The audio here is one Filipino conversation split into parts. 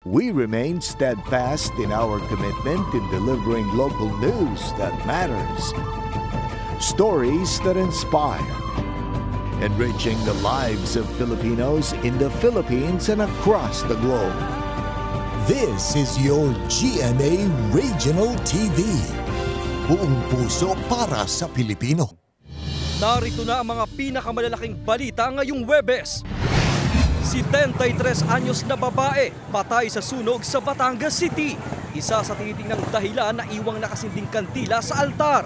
We remain steadfast in our commitment in delivering local news that matters, stories that inspire, enriching the lives of Filipinos in the Philippines and across the globe. This is your GMA Regional TV. Buong puso para sa Pilipino. Narito na ang mga pinakamalalaking balita ngayong Huwebes. 73 anyos na babae patay sa sunog sa Batangas City. Isa sa tinitingnang dahilan na iwang nakasinding kandila sa altar.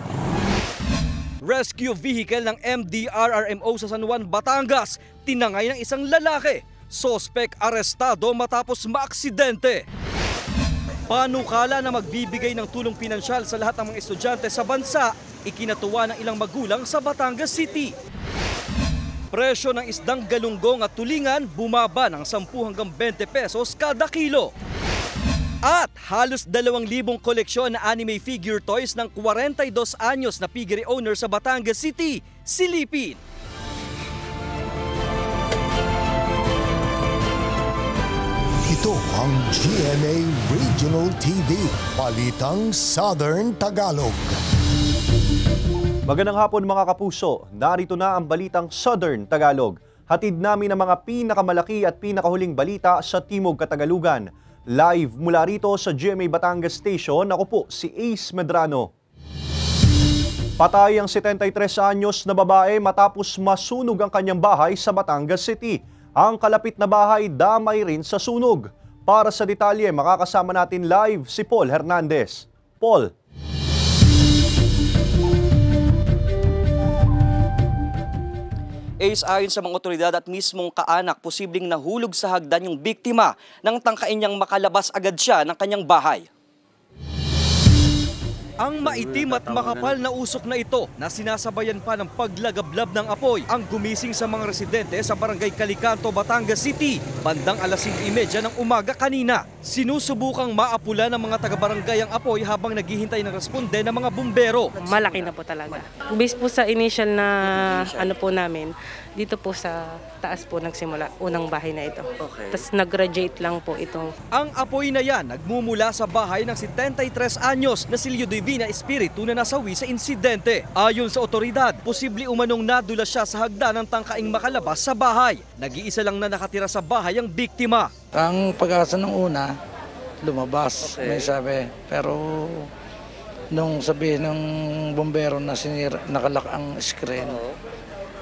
Rescue vehicle ng MDRRMO sa San Juan, Batangas tinangay ng isang lalaki. Sospek arestado matapos maaksidente. Panukala na magbibigay ng tulong pinansyal sa lahat ng mga estudyante sa bansa, ikinatuwa ng ilang magulang sa Batangas City. Presyo ng isdang galunggong at tulingan bumaba ng 10 hanggang 20 pesos kada kilo. At halos 2,000 koleksyon na anime figure toys ng 42 anyos na piggery owner sa Batangas City, silipin. Ito ang GMA Regional TV, Balitang Southern Tagalog. Magandang hapon mga kapuso, narito na ang Balitang Southern Tagalog. Hatid namin ang mga pinakamalaki at pinakahuling balita sa Timog Katagalugan. Live mula rito sa GMA Batangas Station, ako po si Ace Medrano. Patay ang 73 anyos na babae matapos masunog ang kanyang bahay sa Batangas City. Ang kalapit na bahay damay rin sa sunog. Para sa detalye, makakasama natin live si Paul Hernandez. Paul. Ace, ayon sa mga otoridad at mismong kaanak, posibleng nahulog sa hagdan yung biktima nang tangkain niyang makalabas agad siya ng kanyang bahay. Ang maitim at makapal na usok na ito na sinasabayan pa ng paglagablab ng apoy ang gumising sa mga residente sa Barangay Calicanto, Batangas City bandang alas 5:30 ng umaga kanina. Sinusubukang maapula ng mga taga-barangay ang apoy habang naghihintay ng responde ng mga bumbero. Malaki na po talaga. Based po sa initial na ano po namin, dito po sa taas po nagsimula, unang bahay na ito. Okay. Tapos nag-graduate lang po itong. Ang apoy na yan nagmumula sa bahay ng 73 anyos na si Leo Divina Espiritu na nasawi sa insidente. Ayon sa otoridad, posible umanong nadula siya sa hagdan ng tangkaing makalabas sa bahay. Nag-iisa lang na nakatira sa bahay ang biktima. Ang pag-asa ng una, lumabas, okay. May sabi. Pero nung sabihin ng bombero na sinira, nakalak ang screen,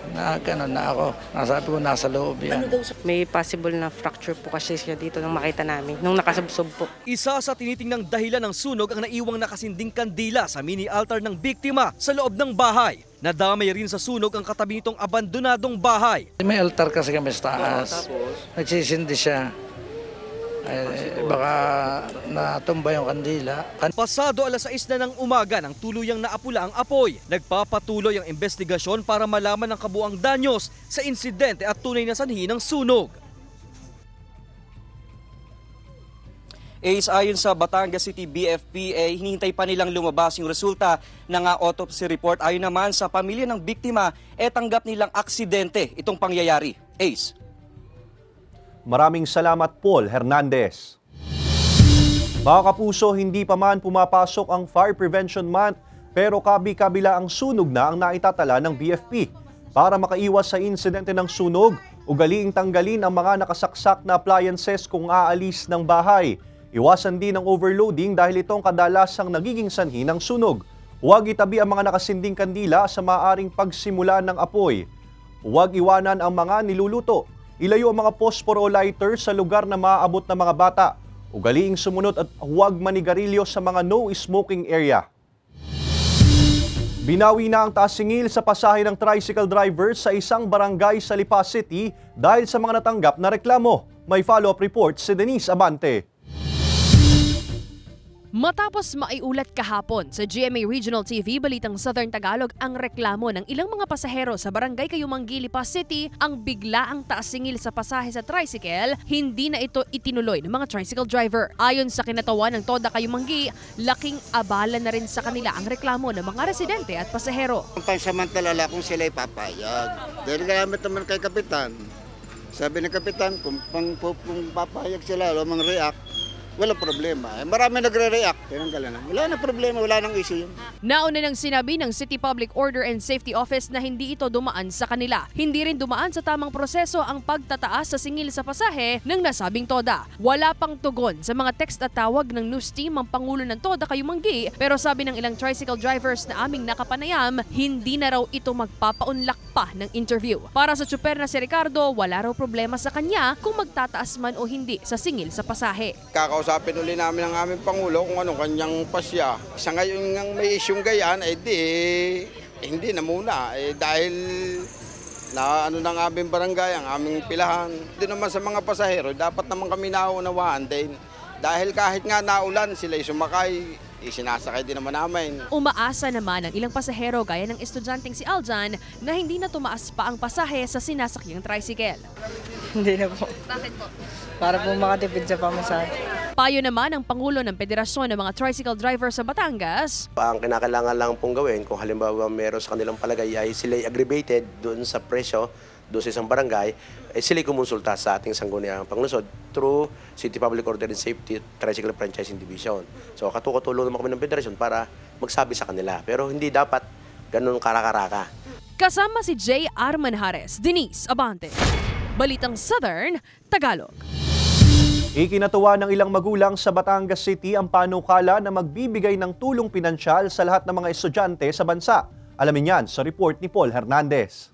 na gano'n na ako. Nasabi ko nasa loob yan. May possible na fracture po kasi siya dito nung makita namin, nung nakasubsob po. Isa sa tinitingnang dahilan ng sunog ang naiwang nakasinding kandila sa mini altar ng biktima sa loob ng bahay. Nadamay rin sa sunog ang katabi nitong abandonadong bahay. May altar kasi kami sa taas. Nagsisindi siya. Baka natumba yung kandila. Pasado alas 6 na ng umaga nang tuluyang naapula ang apoy. Nagpapatuloy ang investigasyon para malaman ang kabuang danyos sa insidente at tunay na sanhi ng sunog. Ace, ayon sa Batangas City BFPA, hinihintay pa nilang lumabas yung resulta ng autopsy report. Ayon naman sa pamilya ng biktima, tanggap nilang aksidente itong pangyayari. Ace. Maraming salamat Paul Hernandez. Mga kapuso, hindi pa man pumapasok ang Fire Prevention Month pero kabi-kabila ang sunog na ang naitatala ng BFP. Para makaiwas sa insidente ng sunog, ugaliing tanggalin ang mga nakasaksak na appliances kung aalis ng bahay. Iwasan din ang overloading dahil itong kadalasang nagiging sanhi ng sunog. Huwag itabi ang mga nakasinding kandila sa maaaring pagsimula ng apoy. Huwag iwanan ang mga niluluto. Ilayo ang mga posporo lighter sa lugar na maaabot ng mga bata. Ugaliing sumunod at huwag manigarilyo sa mga no-smoking area. Binawi na ang tasingil sa pasahe ng tricycle driver sa isang barangay sa Lipa City dahil sa mga natanggap na reklamo. May follow-up report si Denise Abante. Matapos maiulat kahapon sa GMA Regional TV Balitang Southern Tagalog ang reklamo ng ilang mga pasahero sa Barangay Kayumanggi, Lipa City ang biglaang taas-singil sa pasahe sa tricycle, hindi na ito itinuloy ng mga tricycle driver. Ayon sa kinatawan ng Toda Kayumanggi, laking abala na rin sa kanila ang reklamo ng mga residente at pasahero. Pansamantala kung sila ipapayag. Dahil gamit naman kay Kapitan. Sabi ng Kapitan, kung papayag sila, lumang react, Wala problema. Marami nagre-react. Tinanggalan na. Wala na problema, wala nang issue yun. Nauna nang sinabi ng City Public Order and Safety Office na hindi ito dumaan sa kanila. Hindi rin dumaan sa tamang proseso ang pagtataas sa singil sa pasahe ng nasabing TODA. Wala pang tugon sa mga text at tawag ng news team ang Pangulo ng TODA Kayumanggi, pero sabi ng ilang tricycle drivers na aming nakapanayam, hindi na raw ito magpapaunlak pa ng interview. Para sa tsuper na si Ricardo, wala raw problema sa kanya kung magtataas man o hindi sa singil sa pasahe. Kakausapin uli namin ang aming Pangulo kung anong kanyang pasya. Sa ngayon ng may isyong gayan, hindi na muna. Dahil na ng aming barangay, ang aming pilahan. Doon naman sa mga pasahero, dapat naman kami naunawaan din. Dahil kahit nga naulan, sila'y sumakay, sinasakay din naman namin. Umaasa naman ang ilang pasahero gaya ng estudyanteng si Aljan na hindi na tumaas pa ang pasahe sa sinasakyang tricycle. Hindi na po. Bakit po? Para po makatipid sa pamasahe. Payo naman ng Pangulo ng Federasyon ng mga Tricycle Drivers sa Batangas. Ang kinakailangan lang pong gawin kung halimbawa meron sa kanilang palagay ay sila'y aggravated doon sa presyo doon sa isang barangay, sila'y kumonsulta sa ating sangguniang panglusod through City Public Order and Safety Tricycle Franchising Division. So katulong naman kami ng Federasyon para magsabi sa kanila. Pero hindi dapat ganun karakaraka. Kasama si J. R. Manjares, Denise Abante. Balitang Southern Tagalog. Ikinatuwa ng ilang magulang sa Batangas City ang panukala na magbibigay ng tulong pinansyal sa lahat ng mga estudyante sa bansa. Alamin yan sa report ni Paul Hernandez.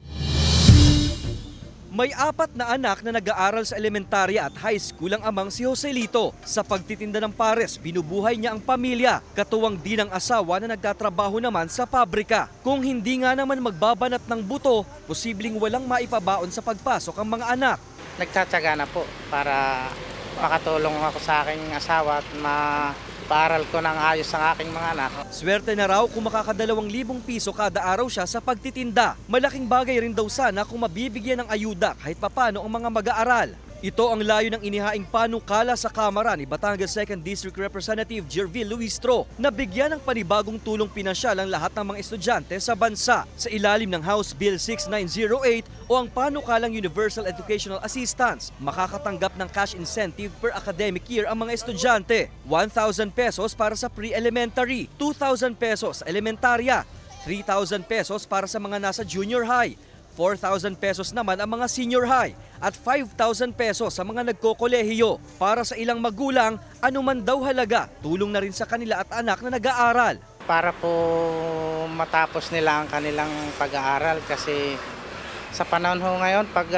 May 4 na anak na nag-aaral sa elementarya at high school ang amang si Joselito. Sa pagtitinda ng pares, binubuhay niya ang pamilya. Katuwang din ang asawa na nagtatrabaho naman sa pabrika. Kung hindi nga naman magbabanat ng buto, posibleng walang maipabaon sa pagpasok ang mga anak. Nagtsatsaga na po para makatulong ako sa aking asawa at mapaaral ko ng ayos ang aking mga anak. Swerte na raw kung makaka2,000 piso kada araw siya sa pagtitinda. Malaking bagay rin daw sana kung mabibigyan ng ayuda kahit papano ang mga mag-aaral. Ito ang layo ng inihaing panukala sa Kamara ni Batangas 2nd District Representative Jervil Luistro na bigyan ng panibagong tulong pinansyal ang lahat ng mga estudyante sa bansa sa ilalim ng House Bill 6908 o ang panukalang Universal Educational Assistance. Makakatanggap ng cash incentive per academic year ang mga estudyante. 1,000 pesos para sa pre-elementary, 2,000 pesos sa elementarya, 3,000 pesos para sa mga nasa junior high, 4,000 pesos naman ang mga senior high at 5,000 pesos sa mga nagkokolehiyo. Para sa ilang magulang, anuman daw halaga, tulong na rin sa kanila at anak na nag-aaral. Para po matapos nila ang kanilang pag-aaral kasi sa panahon ho ngayon, pag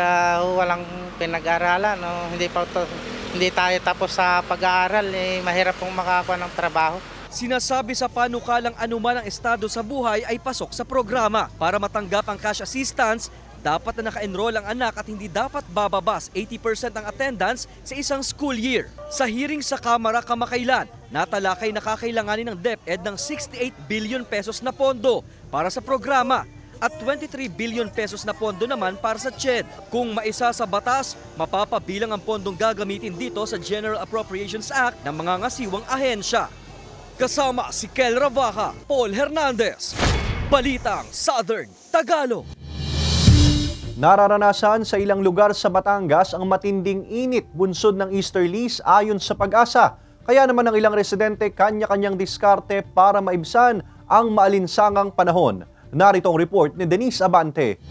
walang pinag-aaralan, hindi tayo tapos sa pag-aaral, mahirap pong makakuha ng trabaho. Sinasabi sa panukalang anuman ang estado sa buhay ay pasok sa programa. Para matanggap ang cash assistance, dapat na naka-enroll ang anak at hindi dapat bababas 80% ang attendance sa isang school year. Sa hearing sa Kamara kamakailan, natalakay na kakailanganin ng DepEd ng 68 billion pesos na pondo para sa programa at 23 billion pesos na pondo naman para sa CHED. Kung maisa sa batas, mapapabilang ang pondong gagamitin dito sa General Appropriations Act ng mga ngasiwang ahensya. Kasama si Kel Ravaca, Paul Hernandez, Balitang Southern Tagalog. Nararanasan sa ilang lugar sa Batangas ang matinding init bunsod ng easterlies ayon sa Pag-asa. Kaya naman ang ilang residente kanya-kanyang diskarte para maibsan ang maalinsangang panahon. Narito ang report ni Denise Abante.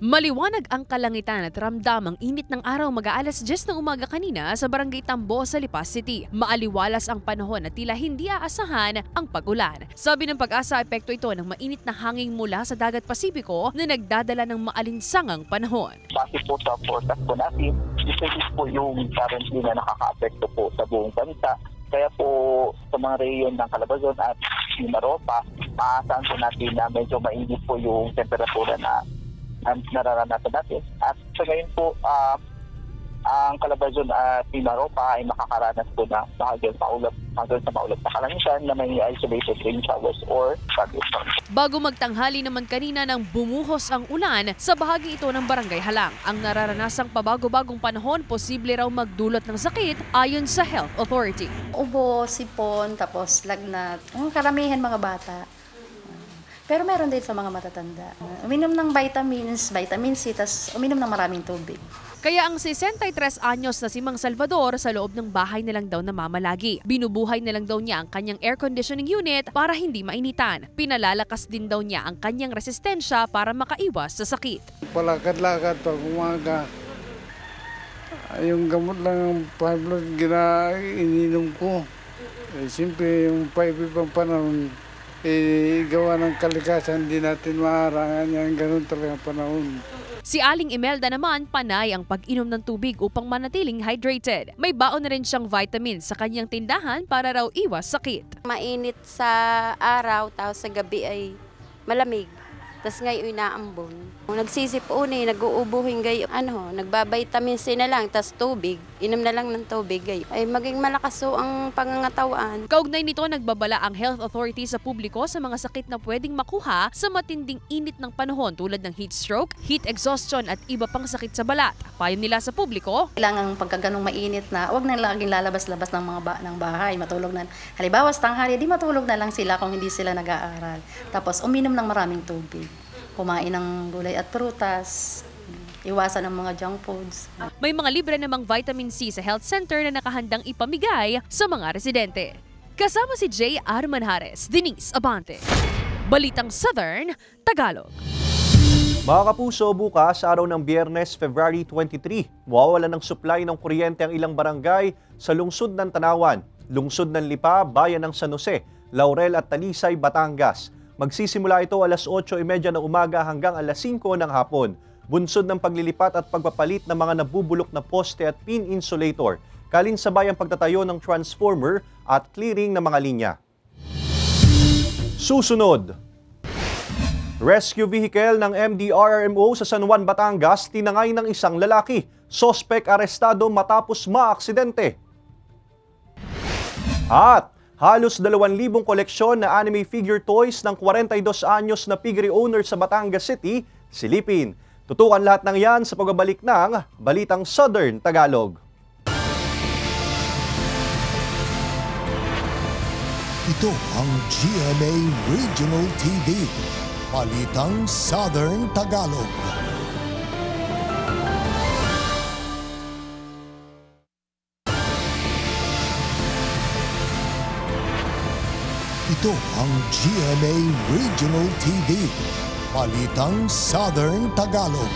Maliwanag ang kalangitan at ramdam ang init ng araw mag-aalas 10 ng umaga kanina sa Barangay Tambo sa Lipas City. Maaliwalas ang panahon at tila hindi aasahan ang pag-ulan. Sabi ng Pag-asa, epekto ito ng mainit na hangin mula sa Dagat Pasipiko na nagdadala ng maalinsangang panahon. Base po sa forecast po natin, isa po yung currently na nakaka-apekto po sa buong bansa. Kaya po sa mga rehiyon ng Calabazon at Mimaropa, maasahan po natin na medyo mainit po yung temperatura na nararanasan natin. At sa ngayon po, ang Calabazon at Mimaropa ay makakaranas po na hanggang sa maulap na kalangitan na may isolated rain showers or thunderstorms. Bago magtanghali naman kanina nang bumuhos ang ulan sa bahagi ito ng Barangay Halang. Ang nararanasang pabago-bagong panahon, posible raw magdulot ng sakit ayon sa Health Authority. Ubo, sipon, tapos lagnat. Karamihan mga bata. Pero meron din sa mga matatanda. Uminom ng vitamins, vitamin C, tapos uminom ng maraming tubig. Kaya ang 63 anyos na si Mang Salvador sa loob ng bahay na lang daw namamalagi. Binubuhay na lang daw niya ang kanyang air conditioning unit para hindi mainitan. Pinalalakas din daw niya ang kanyang resistensya para makaiwas sa sakit. Palakad-lakad pag umaga. Yung gamot lang ang high blood ininom ko. Siyempre yung paibibang panahon, gawa ng kalikasan, hindi natin maarangan yan, ganun talaga panahon. Si Aling Imelda naman, panay ang pag-inom ng tubig upang manatiling hydrated. May baon na rin siyang vitamins sa kanyang tindahan para raw iwas sakit. Mainit sa araw, tapos sa gabi ay malamig. Tapos ngayon inaambon. Nagsisipuni, nag-uubuhin gayo. Nagbabitamin C na lang, tapos tubig. Inom na lang ng tubig gayo. Ay maging malakas ang pangangatawan. Kaugnay nito, nagbabala ang health authority sa publiko sa mga sakit na pwedeng makuha sa matinding init ng panahon tulad ng heat stroke, heat exhaustion at iba pang sakit sa balat. Payo nila sa publiko, kailangan pagka ganung mainit na, huwag na laging lalabas-labas ng ng bahay. Matulog na. Halimbawa, sa tanghali, di matulog na lang sila kung hindi sila nag-aaral. Tapos uminom ng maraming tubig. Kumain ng gulay at prutas, iwasan ng mga junk foods. May mga libre namang vitamin C sa health center na nakahandang ipamigay sa mga residente. Kasama si J. R. Manjares, Denise Abante. Balitang Southern Tagalog. Mga kapuso, bukas, araw ng Biyernes, February 23, mawawalan ng supply ng kuryente ang ilang barangay sa lungsod ng Tanawan, lungsod ng Lipa, bayan ng San Jose, Laurel at Talisay, Batangas. Magsisimula ito alas 8:30 ng umaga hanggang alas 5 ng hapon. Bunsod ng paglilipat at pagpapalit ng mga nabubulok na poste at pin insulator. Kalinsabay ang pagtatayo ng transformer at clearing ng mga linya. Susunod. Rescue vehicle ng MDRRMO sa San Juan, Batangas tinangay ng isang lalaki. Sospek arestado matapos maaksidente. At halos 2,000 koleksyon na anime figure toys ng 42 anyos na piggery owner sa Batangas City, silipin. Tutukan lahat ng yan sa pagbabalik ng Balitang Southern Tagalog. Ito ang GMA Regional TV, Balitang Southern Tagalog. Ito ang GMA Regional TV, Balitang Southern Tagalog.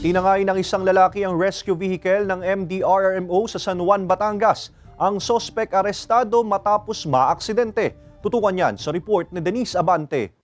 Tinangay ng isang lalaki ang rescue vehicle ng MDRRMO sa San Juan, Batangas. Ang sospek arestado matapos maaksidente. Tutukan yan sa report ni Denise Abante.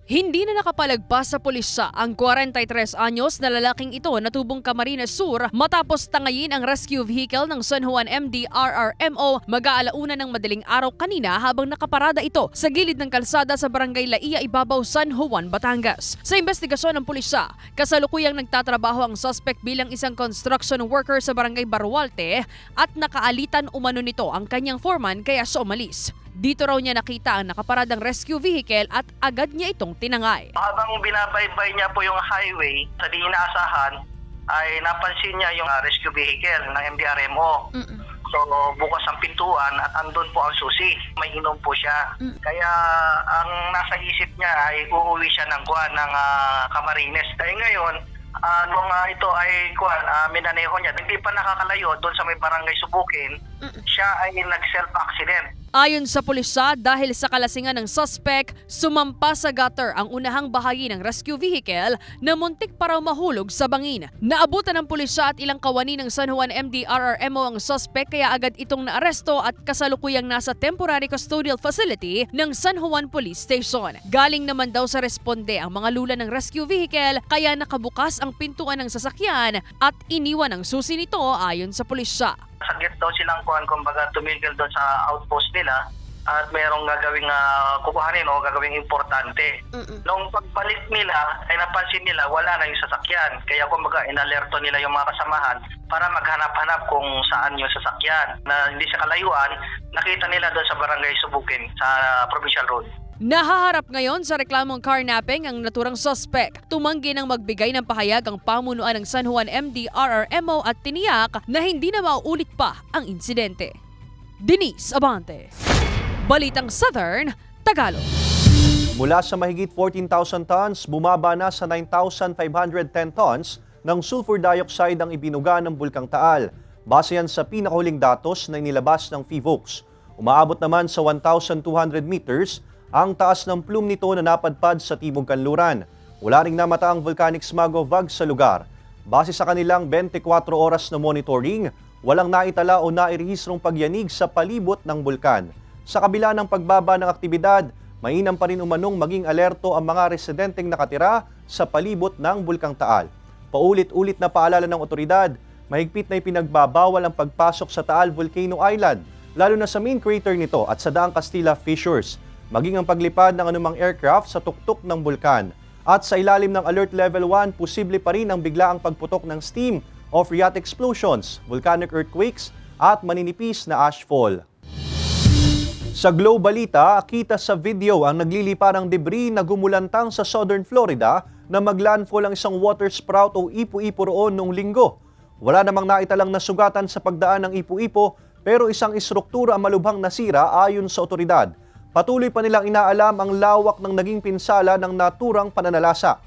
Hindi na nakapalagpas sa pulisya ang 43 anyos na lalaking ito na tubong Camarines Sur matapos tangayin ang rescue vehicle ng San Juan MDRRMO mag-aalauna ng madaling araw kanina habang nakaparada ito sa gilid ng kalsada sa Barangay Laia, Ibabaw, San Juan, Batangas. Sa investigasyon ng pulisya, kasalukuyang nagtatrabaho ang suspect bilang isang construction worker sa Barangay Barualte at nakaalitan umano nito ang kanyang foreman kaya siya umalis. Dito raw niya nakita ang nakaparadang rescue vehicle at agad niya itong tinangay. Habang binabaybay niya po yung highway, sa di inaasahan, ay napansin niya yung rescue vehicle ng MDRRMO. So bukas ang pintuan at andun po ang susi. May inom po siya. Kaya ang nasa isip niya ay uuwi siya ng Camarines. Dahil ngayon, nung ito ay minaneho niya, hindi pa nakakalayo doon sa may barangay Subukin, siya ay nag-self-accident. Ayon sa pulisya, dahil sa kalasingan ng suspect, sumampa sa gutter ang unahang bahagi ng rescue vehicle na muntik pa raw mahulog sa bangin. Naabutan ng pulisya at ilang kawani ng San Juan MDRRMO ang suspect kaya agad itong naaresto at kasalukuyang nasa temporary custodial facility ng San Juan Police Station. Galing naman daw sa responde ang mga lula ng rescue vehicle kaya nakabukas ang pintuan ng sasakyan at iniwan ang susi nito ayon sa pulisya. Saglit daw silang kumbaga tumigil doon sa outpost nila at mayroong gagawing kukuhanin o gagawing importante. Nung pagbalik nila ay napansin nila wala na yung sasakyan. Kaya kumbaga inalerto nila yung mga kasamahan para maghanap-hanap kung saan yung sasakyan. Na hindi sa kalayuan, nakita nila doon sa Barangay Subukin sa Provincial Road. Nahaharap ngayon sa reklamong carnapping ang naturang suspect. Tumanggi ng magbigay ng pahayag ang pamunuan ng San Juan MDRRMO at tiniyak na hindi na mauulit pa ang insidente. Denise Abante, Balitang Southern Tagalog. Mula sa mahigit 14,000 tons, bumaba na sa 9,510 tons ng sulfur dioxide ang ibinuga ng Bulkang Taal. Base yan sa pinakahuling datos na inilabas ng PHIVOLCS. Umaabot naman sa 1,200 meters ang taas ng plume nito na napadpad sa Timog Kanluran. Wala ring namata ang volcanic smog o VAG sa lugar. Base sa kanilang 24 oras na monitoring, walang naitala o nairehistrong pagyanig sa palibot ng bulkan. Sa kabila ng pagbaba ng aktibidad, mainam pa rin umanong maging alerto ang mga residenteng nakatira sa palibot ng Bulkang Taal. Paulit-ulit na paalala ng otoridad, mahigpit na ipinagbabawal ang pagpasok sa Taal Volcano Island, lalo na sa main crater nito at sa Daang Castilla Fissures, maging ang paglipad ng anumang aircraft sa tuktok ng bulkan. At sa ilalim ng Alert Level 1, posible pa rin ang biglaang pagputok ng steam o phreatic explosions, volcanic earthquakes at maninipis na ashfall. Sa Globe Balita, kita sa video ang nagliliparang debris na gumulantang sa southern Florida na maglandfall ang isang water sprout o ipo-ipo roon noong linggo. Wala namang naitalang nasugatan sa pagdaan ng ipo-ipo pero isang istruktura ang malubhang nasira ayon sa otoridad. Patuloy pa nilang inaalam ang lawak ng naging pinsala ng naturang pananalasa.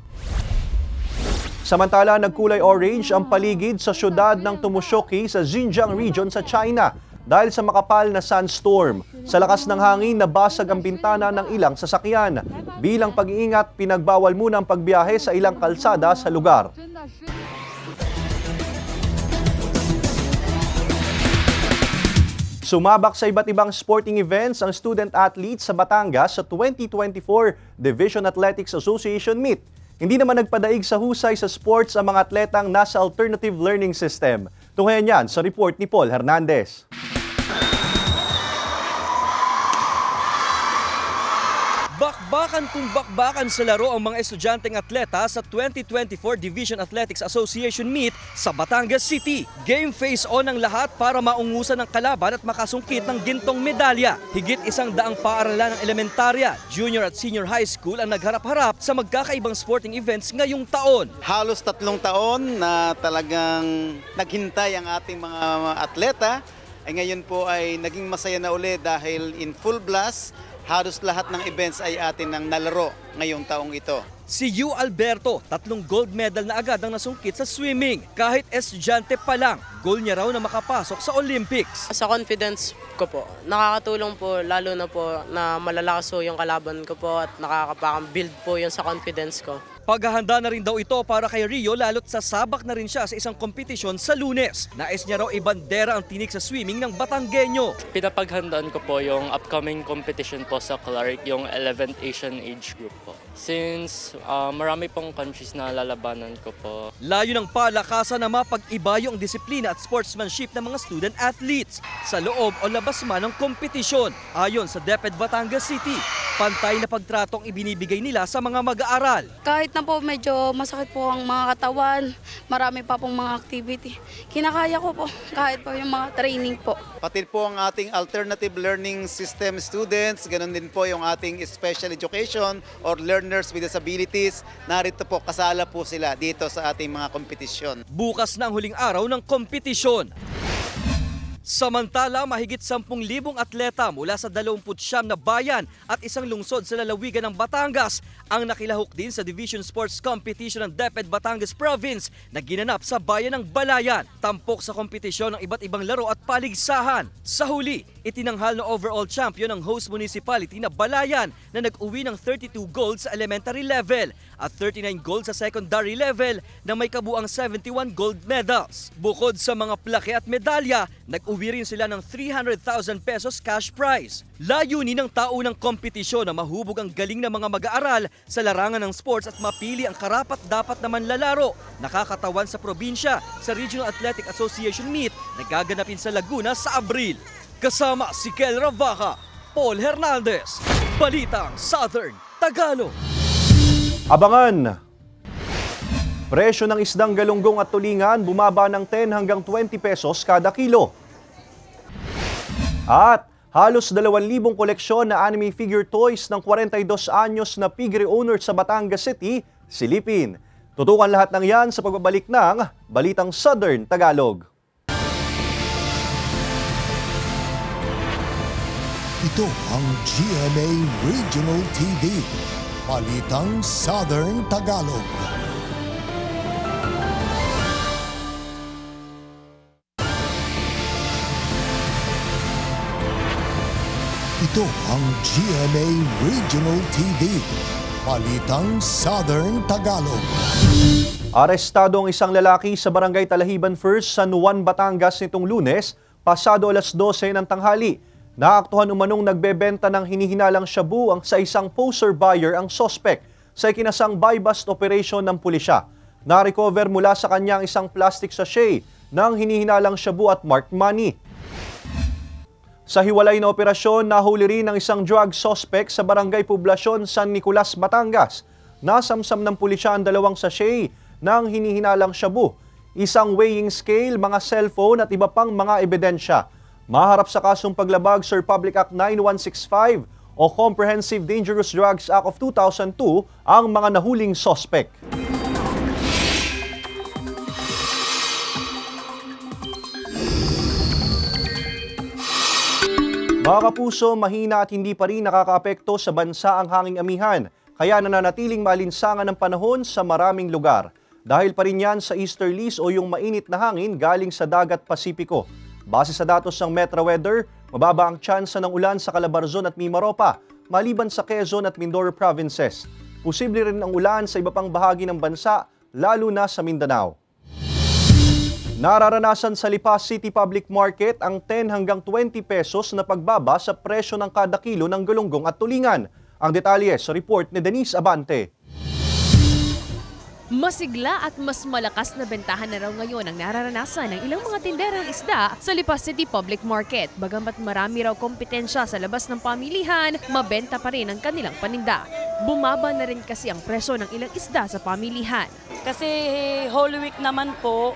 Samantala, nagkulay orange ang paligid sa syudad ng Tumushoki sa Xinjiang region sa China dahil sa makapal na sandstorm. Sa lakas ng hangin, nabasag ang bintana ng ilang sasakyan. Bilang pag-iingat, pinagbawal muna ang pagbiyahe sa ilang kalsada sa lugar. Sumabak sa iba't ibang sporting events ang student athletes sa Batangas sa 2024 Division Athletics Association Meet. Hindi naman nagpadaig sa husay sa sports ang mga atletang nasa alternative learning system. Tunghayan yan sa report ni Paul Hernandez. Bakbakan kung bakbakan sa laro ang mga estudyanteng atleta sa 2024 Division Athletics Association Meet sa Batangas City. Game face on ang lahat para maungusan ng kalaban at makasungkit ng gintong medalya. Higit 100 paaralan ng elementarya, junior at senior high school ang nagharap-harap sa magkakaibang sporting events ngayong taon. Halos 3 taon na talagang naghintay ang ating mga atleta. Ay ngayon po ay naging masaya na uli dahil in full blast, halos lahat ng events ay atin nang nalaro ngayong taong ito. Si Yu Alberto, 3 gold medal na agad ang nasungkit sa swimming. Kahit estudyante pa lang, goal niya raw na makapasok sa Olympics. Sa confidence ko po, nakakatulong po lalo na po na malalakas po yung kalaban ko po at nakakapang-build po yun sa confidence ko. Paghahanda na rin daw ito para kay Rio lalo't sasabak na rin siya sa isang kompetisyon sa Lunes. Nais niya raw ibandera ang tinik sa swimming ng Batanggenyo. Pinapaghandaan ko po yung upcoming competition po sa Clark, yung 11th Asian Age Group po. Since marami pong countries na lalabanan ko po. Layo ng palakasan na mapag-iba yung disiplina at sportsmanship ng mga student athletes sa loob o labas man ng kompetisyon. Ayon sa DepEd Batangas City, pantay na pagtratong ibinibigay nila sa mga mag-aaral. Kahit na po medyo masakit po ang mga katawan, marami pa pong mga activity. Kinakaya ko po kahit po yung mga training po. Pati po ang ating alternative learning system students, ganun din po yung ating special education or learners with disabilities. Narito po, kasala po sila dito sa ating mga kompetisyon. Bukas na ang huling araw ng kompetisyon. Samantala, mahigit 10,000 atleta mula sa 29 na bayan at isang lungsod sa lalawigan ng Batangas ang nakilahok din sa Division Sports Competition ng DepEd Batangas Province na ginanap sa bayan ng Balayan. Tampok sa kompetisyon ng iba't ibang laro at paligsahan. Sa huli, itinanghal na overall champion ng host municipality na Balayan na nag-uwi ng 32 gold sa elementary level at 39 gold sa secondary level na may kabuang 71 gold medals. Bukod sa mga plaque at medalya, nag-uwi rin sila ng 300,000 pesos cash prize. Layunin ng taunang kompetisyon na mahubog ang galing ng mga mag-aaral sa larangan ng sports at mapili ang karapat-dapat na manlalaro. Nakakatawan sa probinsya sa Regional Athletic Association Meet na gaganapin sa Laguna sa Abril. Kasama si Kel Ravaca, Paul Hernandez, Balitang Southern Tagalog. Abangan! Presyo ng isdang galunggong at tulingan bumaba ng 10 hanggang 20 pesos kada kilo. At halos 2,000 koleksyon na anime figure toys ng 42 anyos na piggery owner sa Batangas City, silipin. Tutukan lahat ng yan sa pagbabalik ng Balitang Southern Tagalog. Ito ang GMA Regional TV. Balitang Southern Tagalog. Ito ang GMA Regional TV. Balitang Southern Tagalog. Arestado ang isang lalaki sa Barangay Talahiban First, San Juan, Batangas nitong Lunes, pasado alas 12 ng tanghali. Naaktuhan umanong nagbebenta ng hinihinalang shabu sa isang poser buyer ang sospek sa ikinasang buy-bust operation ng pulisya. Na-recover mula sa kanya ang isang plastic sachet ng hinihinalang shabu at marked money. Sa hiwalay na operasyon, nahuli rin ang isang drug suspect sa Barangay Poblasyon, San Nicolas, Batangas. Nasamsam ng pulisya ang dalawang sachet ng hinihinalang shabu, isang weighing scale, mga cellphone at iba pang mga ebidensya. Maharap sa kasong paglabag Sir Public Act 9165 o Comprehensive Dangerous Drugs Act of 2002 ang mga nahuling suspect. Mga kapuso, mahina at hindi pa rin nakakaapekto sa bansa ang hanging amihan, kaya nananatiling malinsangan ng panahon sa maraming lugar. Dahil pa rin yan sa easterlies o yung mainit na hangin galing sa dagat Pasipiko. Base sa datos ng Metro Weather, mababa ang tsansa ng ulan sa Calabarzon at Mimaropa, maliban sa Quezon at Mindoro provinces. Posible rin ang ulan sa iba pang bahagi ng bansa, lalo na sa Mindanao. Nararanasan sa Lipa City Public Market ang 10 hanggang 20 pesos na pagbaba sa presyo ng kada kilo ng galunggong at tulingan. Ang detalye sa report ni Denise Abante. Masigla at mas malakas na bentahan na raw ngayon ang nararanasan ng ilang mga tinderang isda sa Lipa City Public Market. Bagamat marami raw kompetensya sa labas ng pamilihan, mabenta pa rin ang kanilang paninda. Bumaba na rin kasi ang presyo ng ilang isda sa pamilihan. Kasi Holy Week naman po,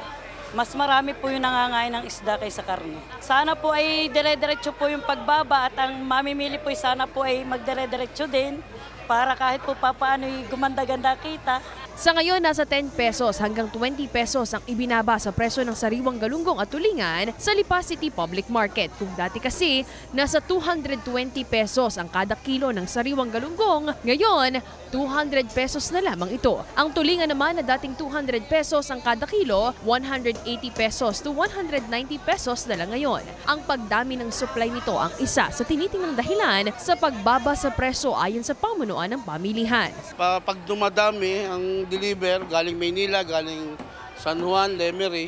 mas marami po yung nangangain ng isda kaysa karne. Sana po ay dire-diretso po yung pagbaba at ang mamimili po sana po ay magdire-diretso din para kahit po papaano gumanda-ganda kita. Sa ngayon, nasa 10 pesos hanggang 20 pesos ang ibinaba sa presyo ng sariwang galunggong at tulingan sa Lipa City Public Market. Kung dati kasi, nasa 220 pesos ang kada kilo ng sariwang galunggong, ngayon, 200 pesos na lamang ito. Ang tulingan naman na dating 200 pesos ang kada kilo, 180 pesos to 190 pesos na lang ngayon. Ang pagdami ng supply nito ang isa sa tinitingnan dahilan sa pagbaba sa presyo ayon sa pamunuan ng pamilihan. Pag dumadami ang deliver galing Maynila, galing San Juan, Lemery,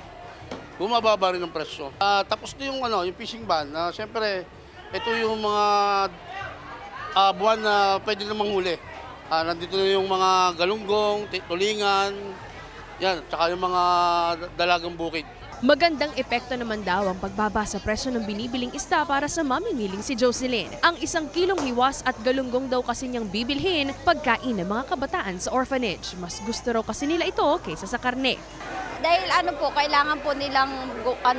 bumababa rin ang presyo. Tapos na yung fishing ban. Siyempre, ito yung mga buwan na pwede namang huli. Nandito na yung mga galunggong, tulingan, yan, tsaka yung mga dalagang bukid. Magandang epekto naman daw ang pagbaba sa presyo ng binibiling isda para sa mamimiling si Jocelyn. Ang 1 kilong hiwas at galunggong daw kasi niyang bibilhin pagkain ng mga kabataan sa orphanage. Mas gusto raw kasi nila ito kaysa sa karne. Dahil kailangan po nilang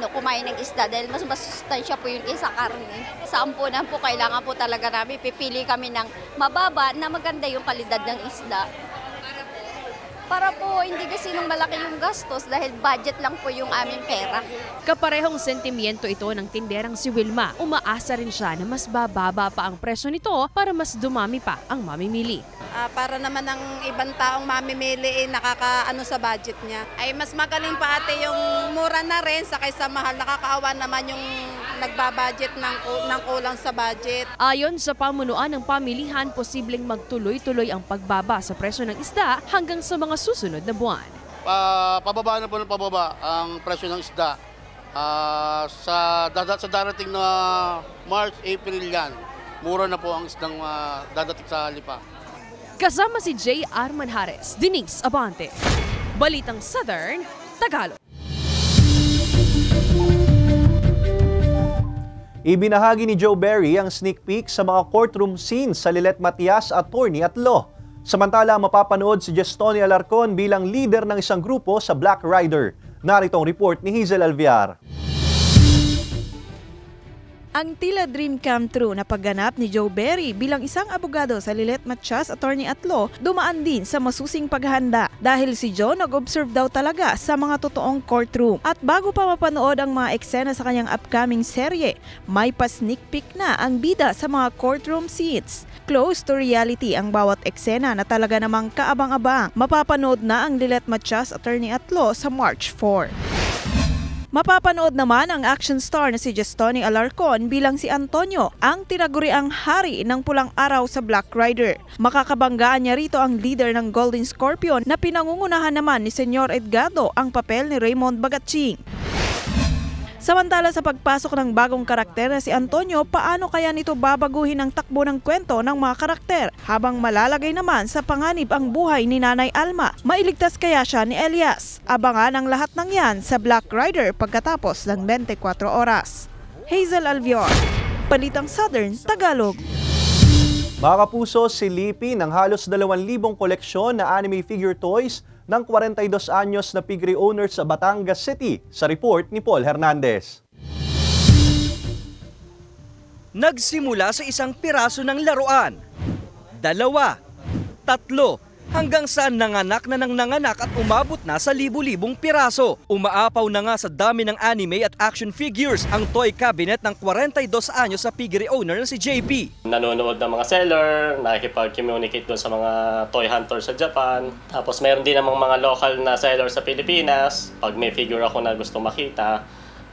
kumain ng isda dahil mas masustansya po yung isa karne. Sa ampunan po kailangan po talaga namin pipili kami ng mababa na maganda yung kalidad ng isda. Para po hindi kasi nung malaki yung gastos dahil budget lang po yung aming pera. Kaparehong sentimiento ito ng tinderang si Wilma. Umaasa rin siya na mas bababa pa ang presyo nito para mas dumami pa ang mamimili. Para naman ang ibang taong mamimili nakakaano sa budget niya. Ay mas magaling pa ate yung mura na rin sa kaysa mahal. Nakakaawa naman yung nagbabudget ng kulang sa budget. Ayon sa pamunuan ng pamilihan, posibleng magtuloy-tuloy ang pagbaba sa presyo ng isda hanggang sa mga susunod na buwan. Pababa na po ng pababa ang presyo ng isda. Sa darating na March, April yan, mura na po ang isdang dadating sa Lipa. Kasama si J. Arman Hares, Denise Abante, Balitang Southern Tagalog. Ibinahagi ni Joe Berry ang sneak peek sa mga courtroom scenes sa Lilet Matias, attorney at law. Samantala, mapapanood si Gestonia Alarcon bilang leader ng isang grupo sa Black Rider. Narito ang report ni Hazel Alviar. Ang tila dream come true na pagganap ni Joe Berry bilang isang abogado sa Lilet Matias Attorney at Law dumaan din sa masusing paghahanda dahil si Joe nag-observe daw talaga sa mga totoong courtroom. At bago pa mapanood ang mga eksena sa kanyang upcoming serye, may pa-sneak peek na ang bida sa mga courtroom scenes. Close to reality ang bawat eksena na talaga namang kaabang-abang. Mapapanood na ang Lilet Matias Attorney at Law sa March 4. Mapapanood naman ang action star na si Gestoni Alarcon bilang si Antonio, ang tinaguriang hari ng pulang araw sa Black Rider. Makakabanggaan niya rito ang leader ng Golden Scorpion na pinangungunahan naman ni Senyor Edgardo ang papel ni Raymond Bagatching. Samantala sa pagpasok ng bagong karakter na si Antonio, paano kaya nito babaguhin ang takbo ng kwento ng mga karakter habang malalagay naman sa panganib ang buhay ni Nanay Alma? Mailigtas kaya siya ni Elias? Abangan ang lahat ng yan sa Black Rider pagkatapos ng 24 oras. Hazel Alvior, Balitang Southern Tagalog. Mga kapuso, silipin ng halos 2,000 koleksyon na anime figure toys ng 42 anyos na piggery owner sa Batangas City, sa report ni Paul Hernandez. Nagsimula sa isang piraso ng laruan, 2, 3, hanggang sa nanganak at umabot na sa libu-libong piraso. Umaapaw na nga sa dami ng anime at action figures ang toy cabinet ng 42 anyos sa piggery owner na si JP. Nanonood ng mga seller, nakikipag-communicate doon sa mga toy hunter sa Japan. Tapos meron din namang mga local na seller sa Pilipinas. Pag may figure ako na gusto makita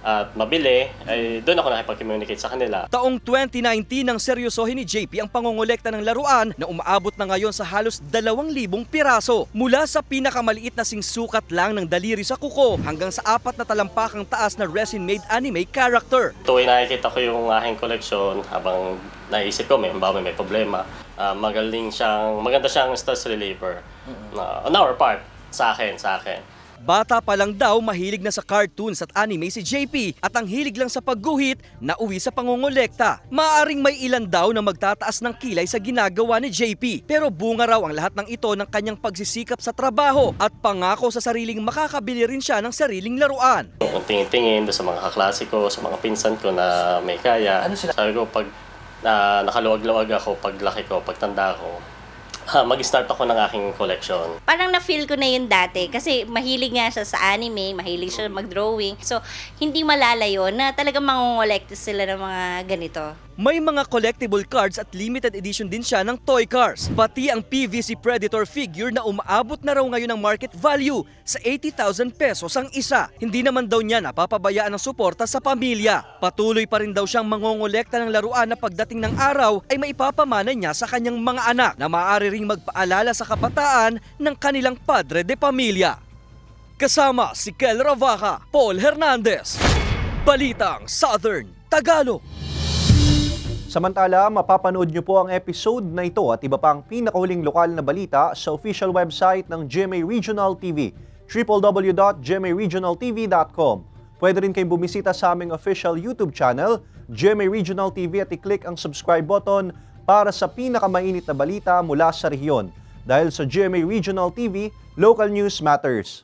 at mabili, ay doon ako nakipag-communicate sa kanila. Taong 2019 nang seryosohin ni JP ang pangongolekta ng laruan na umaabot na ngayon sa halos 2,000 piraso. Mula sa pinakamaliit na singsukat lang ng daliri sa kuko hanggang sa 4 na talampakang taas na resin-made anime character. Tuwing nakikita ko yung aking koleksyon, habang naisip ko may problema, maganda siyang stress reliever on our part, sa akin. Bata pa lang daw mahilig na sa cartoons at anime si JP at ang hilig lang sa pagguhit na uwi sa pangongolekta. Maaring may ilan daw na magtataas ng kilay sa ginagawa ni JP pero bunga raw ang lahat ng ito ng kanyang pagsisikap sa trabaho at pangako sa sariling makakabili rin siya ng sariling laruan. Kung tingin-tingin sa mga kaklase ko, sa mga pinsan ko na may kaya, sabi ko pag nakaluwag-luwag ako, paglaki ko, pagtanda ko, mag-start ako ng aking collection. Parang na-feel ko na yun dati kasi mahilig nga siya sa anime, mahilig siya mag-drawing. So, hindi malalayo na talagang mangongolekta sila ng mga ganito. May mga collectible cards at limited edition din siya ng toy cars. Pati ang PVC Predator figure na umaabot na raw ngayon ng market value sa 80,000 pesos ang isa. Hindi naman daw niya napapabayaan ng suporta sa pamilya. Patuloy pa rin daw siyang mangongolekta ng laruan na pagdating ng araw ay maipapamana niya sa kanyang mga anak na maaari ring magpaalala sa kabataan ng kanilang padre de pamilya. Kasama si Kel Ravaca, Paul Hernandez, Balitang Southern Tagalog. Samantala, mapapanood niyo po ang episode na ito at iba pang pinakahuling lokal na balita sa official website ng GMA Regional TV, www.gmaregionaltv.com. Pwede rin kayong bumisita sa aming official YouTube channel, GMA Regional TV, at i-click ang subscribe button para sa pinakamainit na balita mula sa rehiyon. Dahil sa GMA Regional TV, local news matters.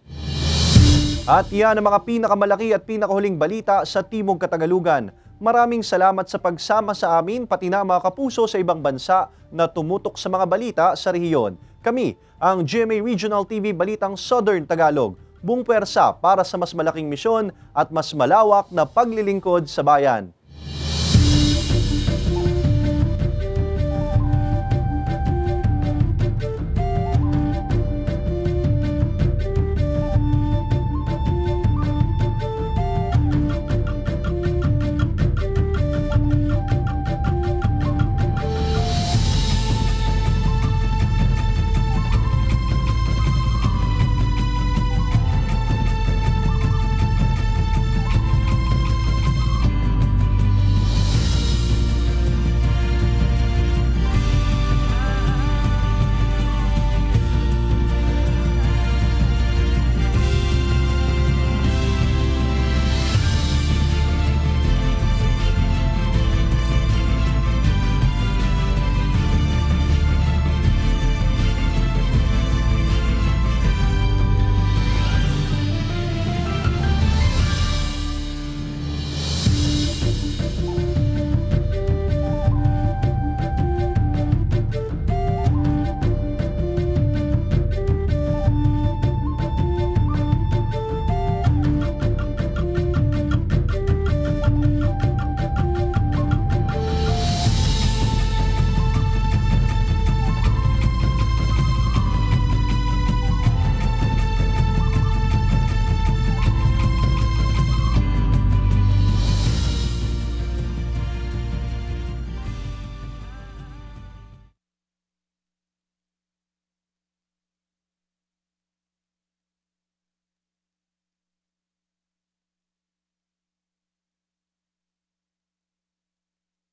At yan ang mga pinakamalaki at pinakahuling balita sa Timog Katagalugan. Maraming salamat sa pagsama sa amin, pati na mga kapuso sa ibang bansa na tumutok sa mga balita sa rehiyon. Kami, ang GMA Regional TV Balitang Southern Tagalog, buong pwersa para sa mas malaking misyon at mas malawak na paglilingkod sa bayan.